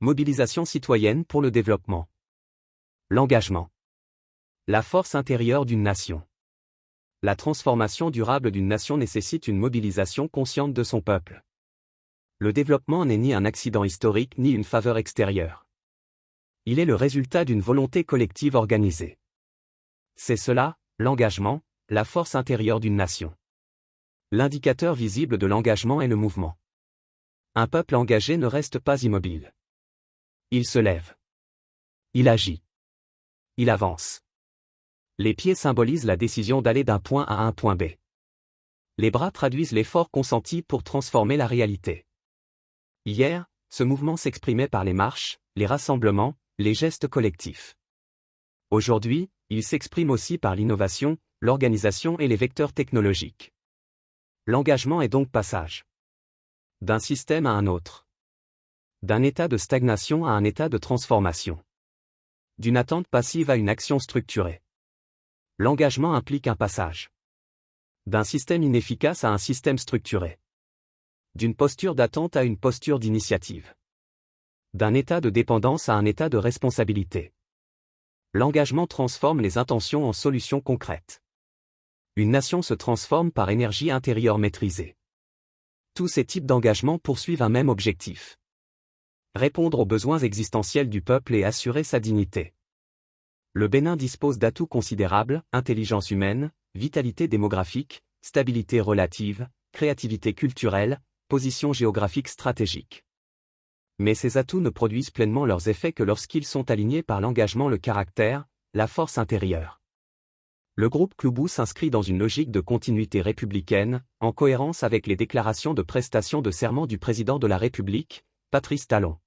Mobilisation citoyenne pour le développement. L'engagement. La force intérieure d'une nation. La transformation durable d'une nation nécessite une mobilisation consciente de son peuple. Le développement n'est ni un accident historique ni une faveur extérieure. Il est le résultat d'une volonté collective organisée. C'est cela, l'engagement, la force intérieure d'une nation. L'indicateur visible de l'engagement est le mouvement. Un peuple engagé ne reste pas immobile. Il se lève. Il agit. Il avance. Les pieds symbolisent la décision d'aller d'un point à un point B. Les bras traduisent l'effort consenti pour transformer la réalité. Hier, ce mouvement s'exprimait par les marches, les rassemblements, les gestes collectifs. Aujourd'hui, il s'exprime aussi par l'innovation, l'organisation et les vecteurs technologiques. L'engagement est donc passage d'un système à un autre. D'un état de stagnation à un état de transformation. D'une attente passive à une action structurée. L'engagement implique un passage d'un système inefficace à un système structuré. D'une posture d'attente à une posture d'initiative. D'un état de dépendance à un état de responsabilité. L'engagement transforme les intentions en solutions concrètes. Une nation se transforme par énergie intérieure maîtrisée. Tous ces types d'engagement poursuivent un même objectif. Répondre aux besoins existentiels du peuple et assurer sa dignité. Le Bénin dispose d'atouts considérables, intelligence humaine, vitalité démographique, stabilité relative, créativité culturelle, position géographique stratégique. Mais ces atouts ne produisent pleinement leurs effets que lorsqu'ils sont alignés par l'engagement, le caractère, la force intérieure. Le groupe Kloubou s'inscrit dans une logique de continuité républicaine, en cohérence avec les déclarations de prestation de serment du président de la République, Patrice Talon.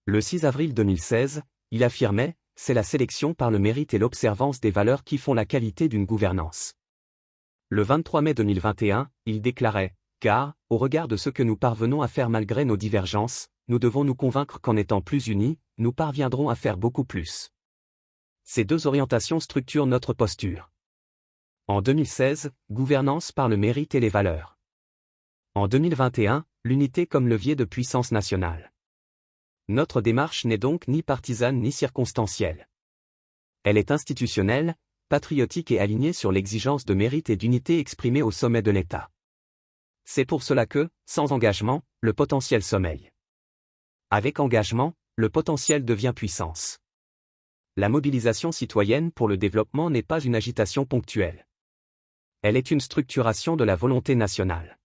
Le 6 avril 2016, il affirmait « C'est la sélection par le mérite et l'observance des valeurs qui font la qualité d'une gouvernance ». Le 23 mai 2021, il déclarait « Car, au regard de ce que nous parvenons à faire malgré nos divergences, nous devons nous convaincre qu'en étant plus unis, nous parviendrons à faire beaucoup plus ». Ces deux orientations structurent notre posture. En 2016, gouvernance par le mérite et les valeurs. En 2021, l'unité comme levier de puissance nationale. Notre démarche n'est donc ni partisane ni circonstancielle. Elle est institutionnelle, patriotique et alignée sur l'exigence de mérite et d'unité exprimée au sommet de l'État. C'est pour cela que, sans engagement, le potentiel sommeille. Avec engagement, le potentiel devient puissance. La mobilisation citoyenne pour le développement n'est pas une agitation ponctuelle. Elle est une structuration de la volonté nationale.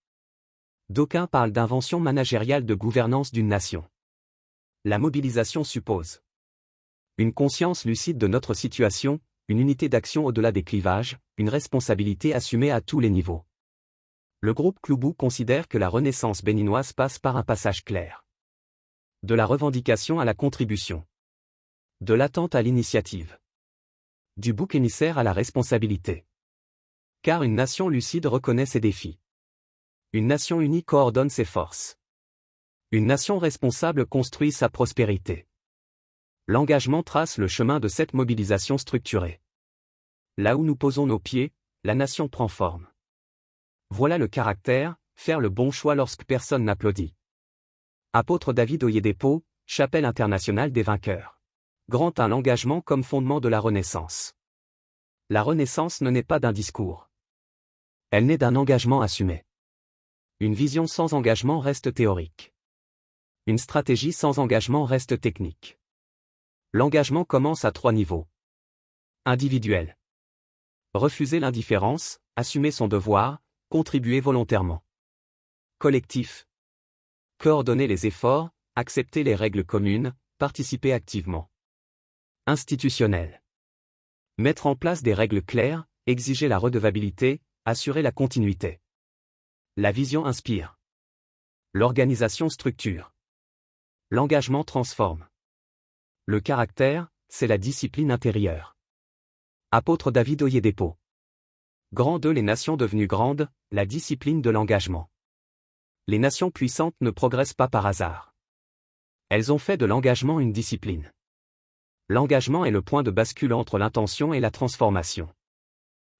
D'aucuns parlent d'invention managériale de gouvernance d'une nation. La mobilisation suppose une conscience lucide de notre situation, une unité d'action au-delà des clivages, une responsabilité assumée à tous les niveaux. Le groupe Kloubou considère que la renaissance béninoise passe par un passage clair. De la revendication à la contribution. De l'attente à l'initiative. Du bouc émissaire à la responsabilité. Car une nation lucide reconnaît ses défis. Une nation unie coordonne ses forces. Une nation responsable construit sa prospérité. L'engagement trace le chemin de cette mobilisation structurée. Là où nous posons nos pieds, la nation prend forme. Voilà le caractère, faire le bon choix lorsque personne n'applaudit. Apôtre David Oyedepo, Chapelle internationale des vainqueurs. Grand 1. L'engagement comme fondement de la Renaissance. La Renaissance ne naît pas d'un discours. Elle naît d'un engagement assumé. Une vision sans engagement reste théorique. Une stratégie sans engagement reste technique. L'engagement commence à 3 niveaux. Individuel. Refuser l'indifférence, assumer son devoir, contribuer volontairement. Collectif. Coordonner les efforts, accepter les règles communes, participer activement. Institutionnel. Mettre en place des règles claires, exiger la redevabilité, assurer la continuité. La vision inspire. L'organisation structure. L'engagement transforme. Le caractère, c'est la discipline intérieure. Apôtre David Oyedepo. Grand 2. Les nations devenues grandes, la discipline de l'engagement. Les nations puissantes ne progressent pas par hasard. Elles ont fait de l'engagement une discipline. L'engagement est le point de bascule entre l'intention et la transformation.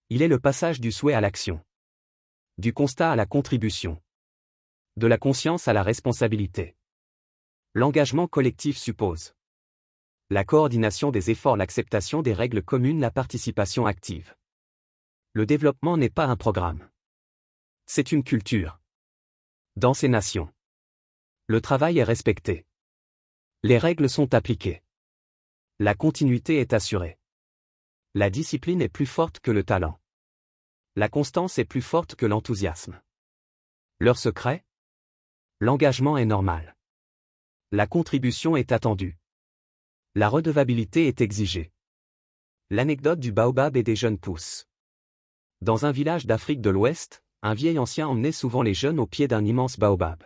Il est le passage du souhait à l'action. Du constat à la contribution. De la conscience à la responsabilité. L'engagement collectif suppose la coordination des efforts, l'acceptation des règles communes, la participation active. Le développement n'est pas un programme. C'est une culture. Dans ces nations, le travail est respecté. Les règles sont appliquées. La continuité est assurée. La discipline est plus forte que le talent. La constance est plus forte que l'enthousiasme. Leur secret? L'engagement est normal. La contribution est attendue. La redevabilité est exigée. L'anecdote du baobab et des jeunes pousses. Dans un village d'Afrique de l'Ouest, un vieil ancien emmenait souvent les jeunes au pied d'un immense baobab.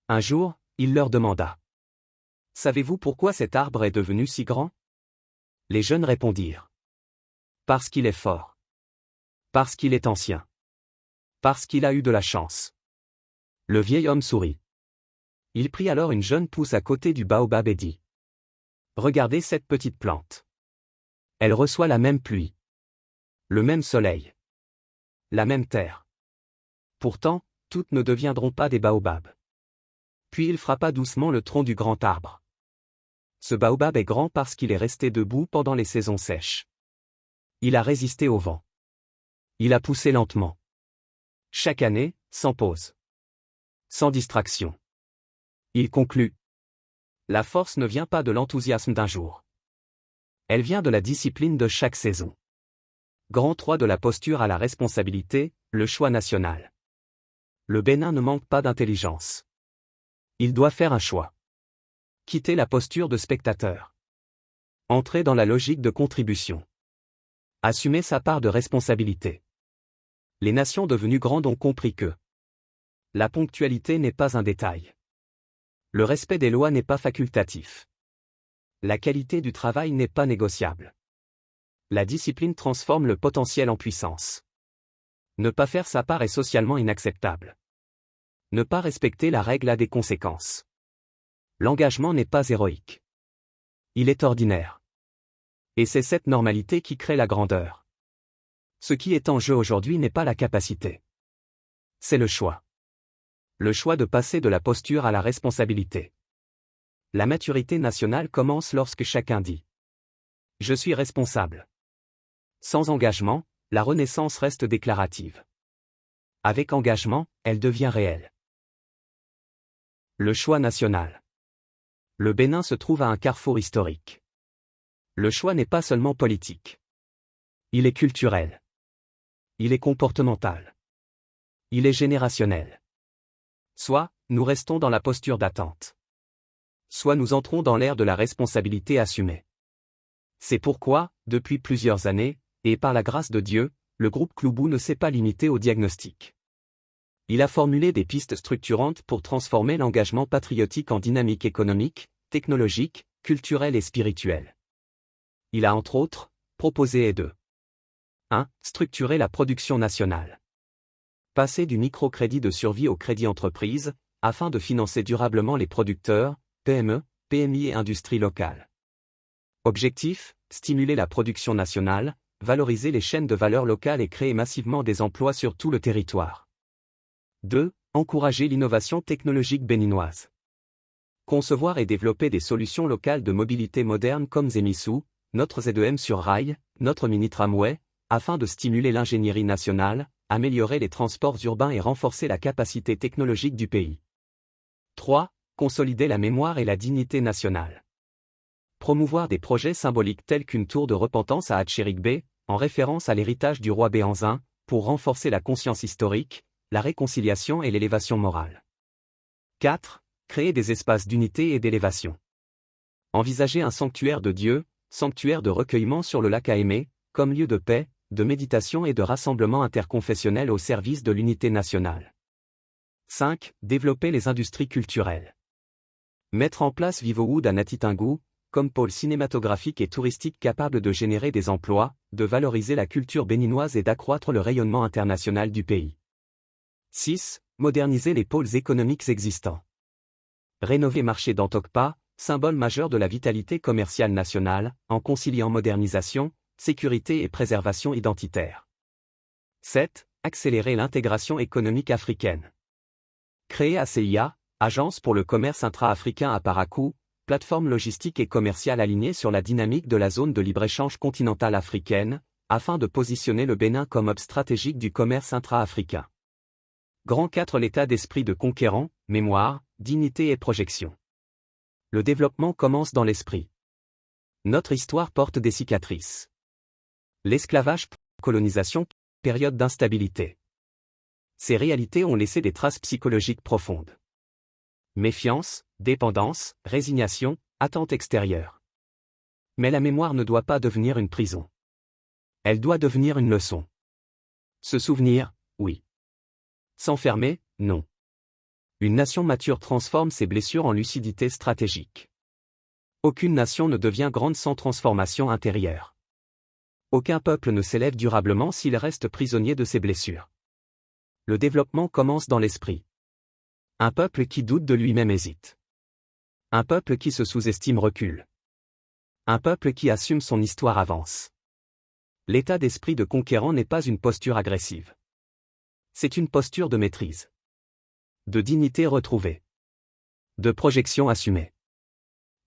Un jour, il leur demanda: « Savez-vous pourquoi cet arbre est devenu si grand ?» Les jeunes répondirent: « Parce qu'il est fort. Parce qu'il est ancien. Parce qu'il a eu de la chance. » Le vieil homme sourit. Il prit alors une jeune pousse à côté du baobab et dit: « Regardez cette petite plante. Elle reçoit la même pluie, le même soleil, la même terre. Pourtant, toutes ne deviendront pas des baobabs. » Puis il frappa doucement le tronc du grand arbre. Ce baobab est grand parce qu'il est resté debout pendant les saisons sèches. Il a résisté au vent. Il a poussé lentement. Chaque année, sans pause. Sans distraction. Il conclut: la force ne vient pas de l'enthousiasme d'un jour. Elle vient de la discipline de chaque saison. Grand 3 de la posture à la responsabilité, le choix national. Le Bénin ne manque pas d'intelligence. Il doit faire un choix. Quitter la posture de spectateur. Entrer dans la logique de contribution. Assumer sa part de responsabilité. Les nations devenues grandes ont compris que la ponctualité n'est pas un détail. Le respect des lois n'est pas facultatif. La qualité du travail n'est pas négociable. La discipline transforme le potentiel en puissance. Ne pas faire sa part est socialement inacceptable. Ne pas respecter la règle a des conséquences. L'engagement n'est pas héroïque. Il est ordinaire. Et c'est cette normalité qui crée la grandeur. Ce qui est en jeu aujourd'hui n'est pas la capacité. C'est le choix. Le choix de passer de la posture à la responsabilité. La maturité nationale commence lorsque chacun dit: « Je suis responsable. » Sans engagement, la renaissance reste déclarative. Avec engagement, elle devient réelle. Le choix national. Le Bénin se trouve à un carrefour historique. Le choix n'est pas seulement politique. Il est culturel. Il est comportemental. Il est générationnel. Soit, nous restons dans la posture d'attente. Soit nous entrons dans l'ère de la responsabilité assumée. C'est pourquoi, depuis plusieurs années, et par la grâce de Dieu, le groupe Cloubou ne s'est pas limité au diagnostic. Il a formulé des pistes structurantes pour transformer l'engagement patriotique en dynamique économique, technologique, culturelle et spirituelle. Il a entre autres proposé et de 1. Structurer la production nationale. Passer du microcrédit de survie au crédit entreprise, afin de financer durablement les producteurs, PME, PMI et industries locales. Objectif, stimuler la production nationale, valoriser les chaînes de valeur locales et créer massivement des emplois sur tout le territoire. 2. Encourager l'innovation technologique béninoise. Concevoir et développer des solutions locales de mobilité moderne comme Zemisu, notre Z2M sur rail, notre mini tramway, afin de stimuler l'ingénierie nationale, améliorer les transports urbains et renforcer la capacité technologique du pays. 3. Consolider la mémoire et la dignité nationale. Promouvoir des projets symboliques tels qu'une tour de repentance à Hatcherik-Bey, en référence à l'héritage du roi Béhanzin, pour renforcer la conscience historique, la réconciliation et l'élévation morale. 4. Créer des espaces d'unité et d'élévation. Envisager un sanctuaire de Dieu, sanctuaire de recueillement sur le lac Aémé, comme lieu de paix, de méditation et de rassemblement interconfessionnel au service de l'unité nationale. 5. Développer les industries culturelles. Mettre en place Vivowood à Natitingou, comme pôle cinématographique et touristique capable de générer des emplois, de valoriser la culture béninoise et d'accroître le rayonnement international du pays. 6. Moderniser les pôles économiques existants. Rénover marché d'Antokpa, symbole majeur de la vitalité commerciale nationale, en conciliant modernisation, sécurité et préservation identitaire. 7. Accélérer l'intégration économique africaine. Créer ACIA, Agence pour le commerce intra-africain à Parakou, plateforme logistique et commerciale alignée sur la dynamique de la zone de libre-échange continentale africaine, afin de positionner le Bénin comme hub stratégique du commerce intra-africain. Grand 4 L'état d'esprit de conquérant, mémoire, dignité et projection. Le développement commence dans l'esprit. Notre histoire porte des cicatrices. L'esclavage, colonisation, période d'instabilité. Ces réalités ont laissé des traces psychologiques profondes. Méfiance, dépendance, résignation, attente extérieure. Mais la mémoire ne doit pas devenir une prison. Elle doit devenir une leçon. Se souvenir, oui. S'enfermer, non. Une nation mature transforme ses blessures en lucidité stratégique. Aucune nation ne devient grande sans transformation intérieure. Aucun peuple ne s'élève durablement s'il reste prisonnier de ses blessures. Le développement commence dans l'esprit. Un peuple qui doute de lui-même hésite. Un peuple qui se sous-estime recule. Un peuple qui assume son histoire avance. L'état d'esprit de conquérant n'est pas une posture agressive. C'est une posture de maîtrise. De dignité retrouvée. De projection assumée.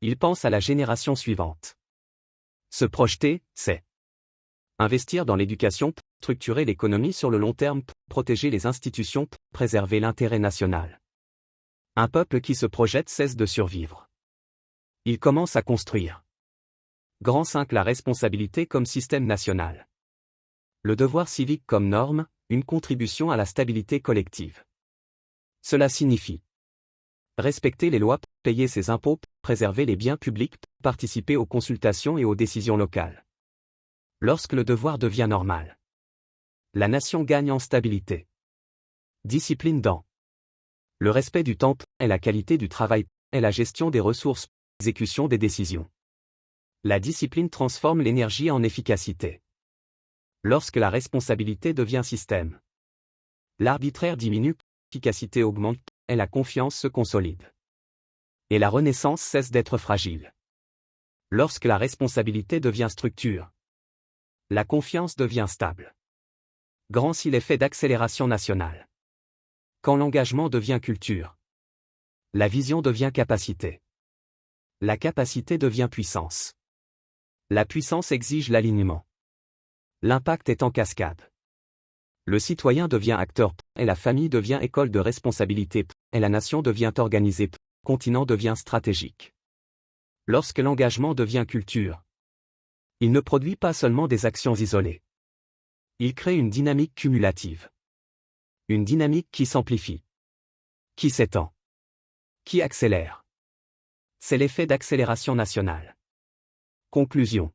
Il pense à la génération suivante. Se projeter, c'est investir dans l'éducation, structurer l'économie sur le long terme, protéger les institutions, préserver l'intérêt national. Un peuple qui se projette cesse de survivre. Il commence à construire. Grand 5 La responsabilité comme système national. Le devoir civique comme norme, une contribution à la stabilité collective. Cela signifie respecter les lois, payer ses impôts, préserver les biens publics, participer aux consultations et aux décisions locales. Lorsque le devoir devient normal, la nation gagne en stabilité. Discipline dans le respect du temps et la qualité du travail et la gestion des ressources, exécution des décisions. La discipline transforme l'énergie en efficacité. Lorsque la responsabilité devient système, l'arbitraire diminue, l'efficacité augmente et la confiance se consolide. Et la renaissance cesse d'être fragile. Lorsque la responsabilité devient structure, la confiance devient stable. Grand si l'effet d'accélération nationale. Quand l'engagement devient culture, la vision devient capacité. La capacité devient puissance. La puissance exige l'alignement. L'impact est en cascade. Le citoyen devient acteur, et la famille devient école de responsabilité, et la nation devient organisée, continent devient stratégique. Lorsque l'engagement devient culture, il ne produit pas seulement des actions isolées. Il crée une dynamique cumulative. Une dynamique qui s'amplifie. Qui s'étend. Qui accélère. C'est l'effet d'accélération nationale. Conclusion.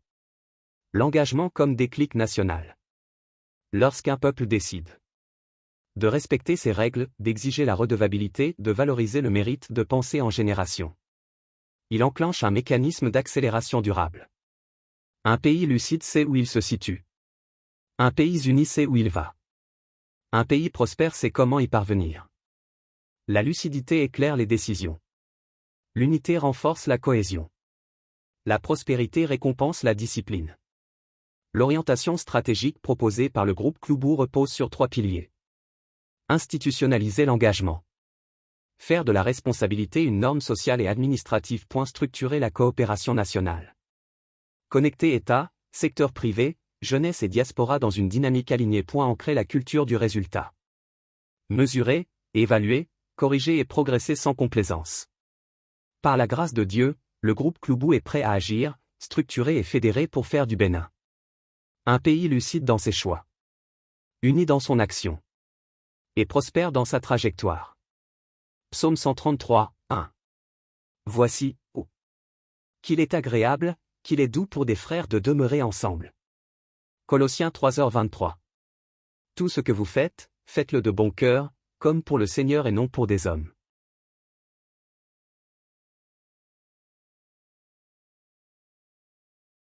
L'engagement comme déclic national. Lorsqu'un peuple décide de respecter ses règles, d'exiger la redevabilité, de valoriser le mérite, de penser en génération, il enclenche un mécanisme d'accélération durable. Un pays lucide sait où il se situe. Un pays uni sait où il va. Un pays prospère sait comment y parvenir. La lucidité éclaire les décisions. L'unité renforce la cohésion. La prospérité récompense la discipline. L'orientation stratégique proposée par le groupe Cloubou repose sur 3 piliers. Institutionnaliser l'engagement. Faire de la responsabilité une norme sociale et administrative. Structurer la coopération nationale. Connecter État, secteur privé, jeunesse et diaspora dans une dynamique alignée. Ancrer la culture du résultat. Mesurer, évaluer, corriger et progresser sans complaisance. Par la grâce de Dieu, le groupe Cloubou est prêt à agir, structuré et fédéré pour faire du Bénin un pays lucide dans ses choix, uni dans son action, et prospère dans sa trajectoire. Psaume 133, 1. Voici, oh, qu'il est agréable, qu'il est doux pour des frères de demeurer ensemble. Colossiens 3h23. Tout ce que vous faites, faites-le de bon cœur, comme pour le Seigneur et non pour des hommes.